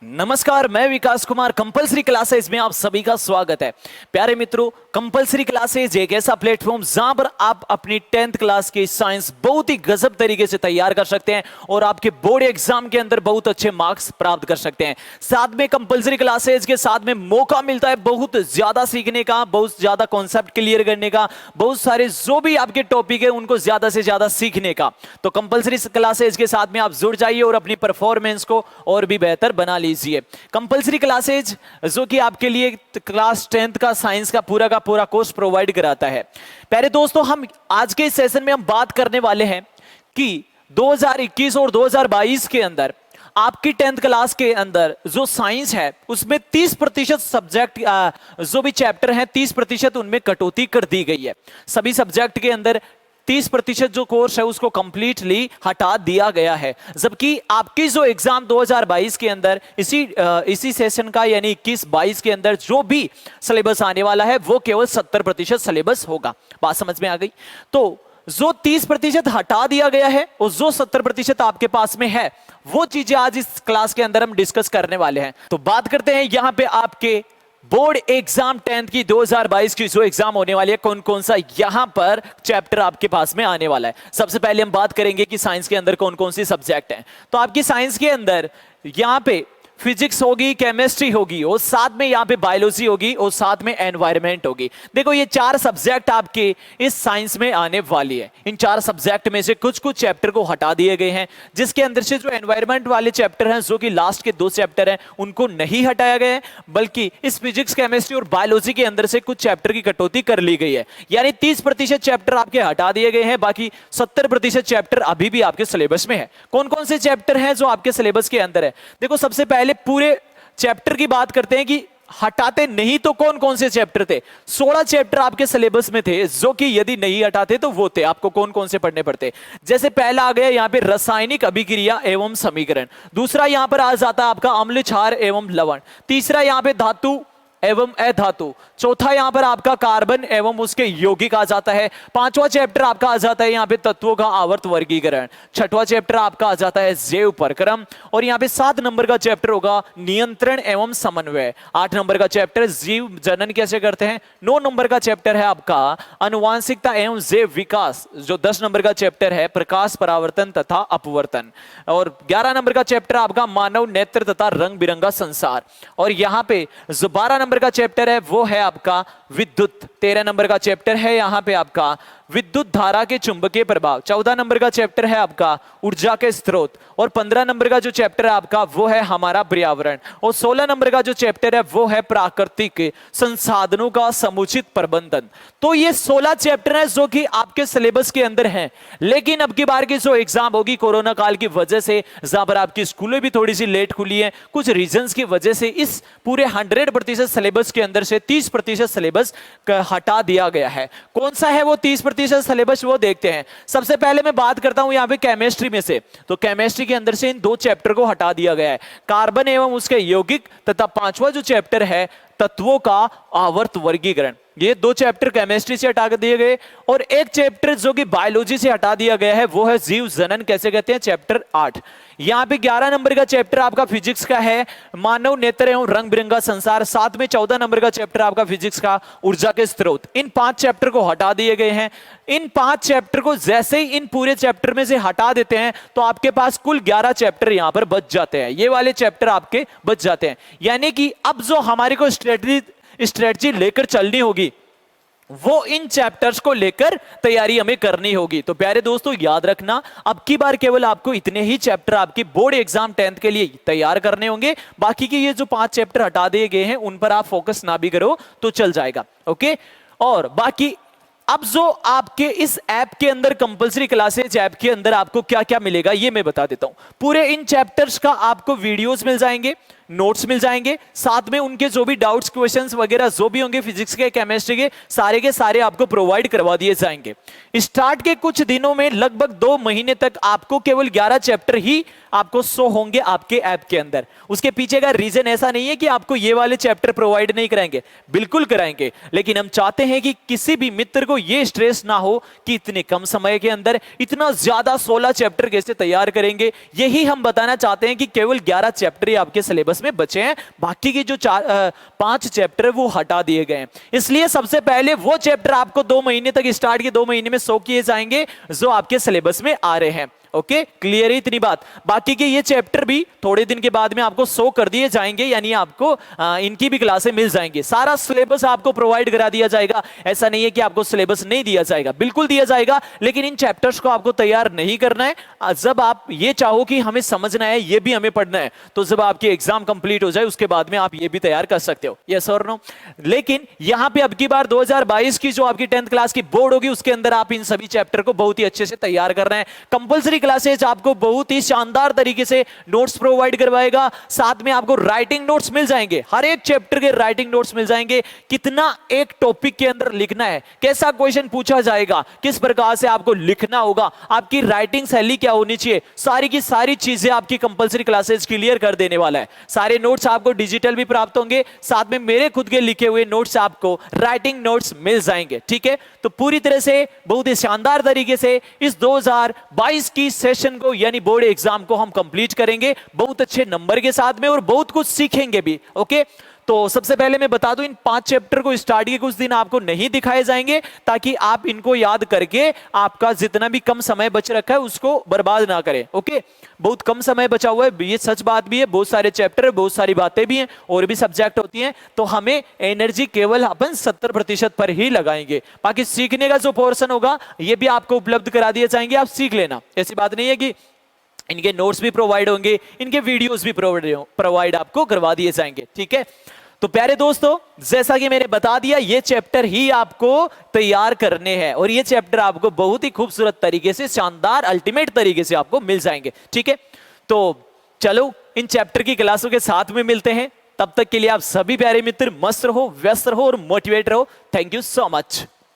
नमस्कार, मैं विकास Kumar. Compulsory classes में आप सभी का स्वागत है। प्यारे मित्रों, कंपलसरी क्लासेज एक ऐसा प्लेटफॉर्म जहां पर आप अपनी 10th क्लास की साइंस बहुत ही गजब तरीके से तैयार कर सकते हैं और आपके बोर्ड एग्जाम के अंदर बहुत अच्छे मार्क्स प्राप्त कर सकते हैं। साथ में कंपलसरी क्लासेज के साथ में मौका मिलता है बहुत ज्यादा सीखने का, बहुत ज्यादा कॉन्सेप्ट क्लियर करने का, बहुत सारे जो भी आपके टॉपिक है उनको ज्यादा से ज्यादा सीखने का। तो कंपलसरी क्लासेज के साथ में आप जुड़ जाइए और अपनी परफॉर्मेंस को और भी बेहतर बना लीजिए। कंपलसरी क्लासेज जो कि आपके लिए क्लास 10th का साइंस का पूरा कोर्स प्रोवाइड कराता है। प्यारे दोस्तों, हम आज के इस सेशन में हम बात करने वाले हैं कि 2021 और 2022 के अंदर आपकी 10th क्लास के अंदर जो साइंस है उसमें 30% सब्जेक्ट जो भी चैप्टर हैं 30% उनमें कटौती कर दी गई है। सभी सब्जेक्ट के अंदर 30% जो कोर्स है उसको कंप्लीटली हटा दिया गया है। जबकि आपकी जो एग्जाम 2022 के अंदर इसी सेशन का यानी 21-22 के अंदर जो भी सिलेबस आने वाला है वो केवल 70% सिलेबस होगा। बात समझ में आ गई? तो जो 30% हटा दिया गया है और जो 70% आपके पास में है वो चीजें आज इस क्लास के अंदर हम डिस्कस करने वाले हैं। तो बात करते हैं यहां पे आपके बोर्ड एग्जाम 10th की 2022 की जो एग्जाम होने वाली है, कौन कौन सा यहां पर चैप्टर आपके पास में आने वाला है। सबसे पहले हम बात करेंगे कि साइंस के अंदर कौन कौन सी सब्जेक्ट हैं। तो आपकी साइंस के अंदर यहां पे फिजिक्स होगी, केमिस्ट्री होगी और साथ में यहां पे बायोलॉजी होगी और साथ में एनवायरनमेंट होगी। देखो, ये 4 सब्जेक्ट आपके इस साइंस में आने वाली है। इन 4 सब्जेक्ट में से कुछ कुछ चैप्टर को हटा दिए गए हैं, जिसके अंदर से जो एनवायरनमेंट वाले चैप्टर हैं जो कि लास्ट के 2 चैप्टर हैं उनको नहीं हटाया गया है, बल्कि इस फिजिक्स, केमिस्ट्री और बायोलॉजी के अंदर से कुछ चैप्टर की कटौती कर ली गई है। यानी 30% चैप्टर आपके हटा दिए गए हैं, बाकी 70% चैप्टर अभी भी आपके सिलेबस में है। कौन कौन से चैप्टर हैं जो आपके सिलेबस के अंदर है? देखो, सबसे पहले पूरे चैप्टर की बात करते हैं कि हटाते नहीं तो कौन कौन से चैप्टर थे। 16 चैप्टर आपके सिलेबस में थे जो कि यदि नहीं हटाते तो वो थे, आपको कौन कौन से पढ़ने पड़ते। जैसे पहला आ गया यहां पे रासायनिक अभिक्रिया एवं समीकरण। दूसरा यहां पर आ जाता है आपका अम्ल क्षार एवं लवण। तीसरा यहां पे धातु एवं अधातु। चौथा यहां पर आपका कार्बन एवं उसके यौगिक आ जाता है। 5वां चैप्टर आपका आ जाता है यहां पे तत्वों का आवर्त वर्गीकरण। 6वां चैप्टर आपका आ जाता है जैव परक्रम और यहां पे 7 नंबर का चैप्टर होगा नियंत्रण एवं समन्वय। 8 नंबर का चैप्टर जीव जनन कैसे करते हैं। 9 नंबर का चैप्टर है आपका अनुवांशिकता एवं जैव विकास। जो 10 नंबर का चैप्टर है प्रकाश परावर्तन तथा अपवर्तन। और 11 नंबर का चैप्टर आपका मानव नेत्र तथा रंग बिरंगा संसार। और यहां पे जो 12 नंबर का चैप्टर है वो है आपका विद्युत। 13 नंबर का चैप्टर है यहां पे आपका विद्युत धारा के चुंबकीय प्रभाव। 14 नंबर का चैप्टर है आपका ऊर्जा के स्रोत और 15 नंबर का जो चैप्टर है आपका वो है हमारा पर्यावरण और 16 नंबर का जो चैप्टर है वो है प्राकृतिक संसाधनों का समुचित प्रबंधन। तो ये 16 चैप्टर हैं जो कि आपके सिलेबस के अंदर हैं। लेकिन अब की बार की जो एग्जाम होगी कोरोना काल की वजह से, जहां पर आपकी स्कूलें भी थोड़ी सी लेट खुली है, कुछ रीजंस की वजह से इस पूरे 100% सिलेबस के अंदर से 30% सिलेबस हटा दिया गया है। कौन सा है वो 30% सिलेबस, वो देखते हैं। सबसे पहले मैं बात करता हूं यहां पे केमिस्ट्री में से। तो केमिस्ट्री के अंदर से इन 2 चैप्टर को हटा दिया गया है, कार्बन एवं उसके यौगिक तथा 5वां जो चैप्टर है तत्वों का आवर्त वर्गीकरण। ये 2 चैप्टर केमिस्ट्री से हटा दिए गए और एक चैप्टर जो कि बायोलॉजी से हटा दिया गया है वो है जीव जनन कैसे कहते हैं, चैप्टर 8। यहां पे 11 नंबर का चैप्टर आपका फिजिक्स का है मानव नेत्र एवं रंग बिरंगा संसार। साथ में 14 नंबर का चैप्टर आपका फिजिक्स का ऊर्जा के स्रोत। इन 5 चैप्टर को हटा दिए गए हैं। इन 5 चैप्टर को जैसे ही इन पूरे चैप्टर में से हटा देते हैं तो आपके पास कुल 11 चैप्टर यहां पर बच जाते हैं। ये वाले चैप्टर आपके बच जाते हैं। यानी कि अब जो हमारे को स्ट्रेटजी लेकर चलनी होगी वो इन चैप्टर्स को लेकर तैयारी हमें करनी होगी। तो प्यारे दोस्तों, याद रखना अब की बार केवल आपको इतने ही चैप्टर आपकी बोर्ड एग्जाम 10th के लिए तैयार करने होंगे। बाकी के ये जो 5 चैप्टर हटा दिए गए हैं उन पर आप फोकस ना भी करो तो चल जाएगा। ओके, और बाकी अब जो आपके इस ऐप के अंदर कंपलसरी क्लासेज ऐप के अंदर आपको क्या क्या मिलेगा ये मैं बता देता हूं। पूरे इन चैप्टर्स का आपको वीडियोस मिल जाएंगे, नोट्स मिल जाएंगे, साथ में उनके जो भी डाउट्स, क्वेश्चंस वगैरह जो भी होंगे फिजिक्स के, केमिस्ट्री के सारे आपको प्रोवाइड करवा दिए जाएंगे। स्टार्ट के कुछ दिनों में लगभग 2 महीने तक आपको केवल 11 चैप्टर ही आपको शो होंगे आपके ऐप के अंदर। उसके पीछे का रीजन ऐसा नहीं है कि आपको ये वाले चैप्टर प्रोवाइड नहीं कराएंगे, बिल्कुल कराएंगे, लेकिन हम चाहते हैं कि किसी भी मित्र को को ये स्ट्रेस ना हो कि इतने कम समय के अंदर इतना ज्यादा 16 चैप्टर कैसे तैयार करेंगे। यही हम बताना चाहते हैं कि केवल 11 चैप्टर ही आपके सिलेबस में बचे हैं, बाकी के जो 5 चैप्टर वो हटा दिए गए हैं। इसलिए सबसे पहले वो चैप्टर आपको 2 महीने तक स्टार्ट के 2 महीने में 100 किए जाएंगे जो आपके सिलेबस में आ रहे हैं। ओके, क्लियर है इतनी बात। बाकी के ये चैप्टर भी थोड़े दिन के बाद में आपको 100 कर दिए जाएंगे, यानी आपको इनकी भी क्लासें मिल जाएंगी। सारा सिलेबस आपको प्रोवाइड करा दिया जाएगा। ऐसा नहीं है कि आपको सिलेबस नहीं दिया जाएगा, बिल्कुल दिया जाएगा, लेकिन इन चैप्टर्स को आपको तैयार नहीं करना है। जब आप ये चाहो कि हमें समझना है, ये भी हमें पढ़ना है, तो जब आपकी एग्जाम कंप्लीट हो जाए उसके बाद में आप ये भी तैयार कर सकते हो। यस और नो? लेकिन यहां पे अब की बार 2022 की जो आपकी 10th क्लास की बोर्ड होगी उसके अंदर आप इन सभी चैप्टर को बहुत ही अच्छे से तैयार कर रहे हैं। कंपल्सरी क्लासेज आपको बहुत ही शानदार तरीके से नोट्स प्रोवाइड करवाएगा, साथ में आपको राइटिंग नोट्स मिल जाएंगे, हर एक चैप्टर के राइटिंग नोट्स मिल जाएंगे। कितना एक टॉपिक के अंदर लिखना है, कैसा क्वेश्चन पूछा जाएगा, किस प्रकार से आपको लिखना होगा, आपकी राइटिंग शैली क्या होनी चाहिए, सारी की सारी चीजें आपकी कंपल्सरी क्लासेज क्लियर कर देने वाला है। सारे नोट्स आपको डिजिटल भी प्राप्त होंगे, साथ में मेरे खुद के लिखे हुए नोट्स आपको राइटिंग नोट्स मिल जाएंगे। ठीक है, तो पूरी तरह से बहुत ही शानदार तरीके से इस 2022 की सेशन को यानी बोर्ड एग्जाम को हम कंप्लीट करेंगे बहुत अच्छे नंबर के साथ में, और बहुत कुछ सीखेंगे भी। ओके, तो सबसे पहले मैं बता दूं, इन 5 चैप्टर को स्टार्ट के कुछ दिन आपको नहीं दिखाए जाएंगे, ताकि आप इनको याद करके आपका जितना भी कम समय बच रखा है उसको बर्बाद ना करें। ओके, बहुत कम समय बचा हुआ है, ये सच बात भी है, बहुत सारे चैप्टर, बहुत सारी बातें भी हैं, और भी सब्जेक्ट होती हैं, तो हमें एनर्जी केवल अपन 70% पर ही लगाएंगे। बाकी सीखने का जो पोर्शन होगा ये भी आपको उपलब्ध करा दिए जाएंगे, आप सीख लेना। ऐसी बात नहीं है कि इनके नोट्स भी प्रोवाइड होंगे, इनके वीडियोस भी प्रोवाइड आपको करवा दिए जाएंगे। ठीक है, तो प्यारे दोस्तों, जैसा कि मैंने बता दिया, ये चैप्टर ही आपको तैयार करने हैं, और ये चैप्टर आपको बहुत ही खूबसूरत तरीके से, शानदार अल्टीमेट तरीके से आपको मिल जाएंगे। ठीक है, तो चलो इन चैप्टर की क्लासों के साथ में मिलते हैं। तब तक के लिए आप सभी प्यारे मित्र मस्त रहो, व्यस्त रहो और मोटिवेट रहो। Thank you so much.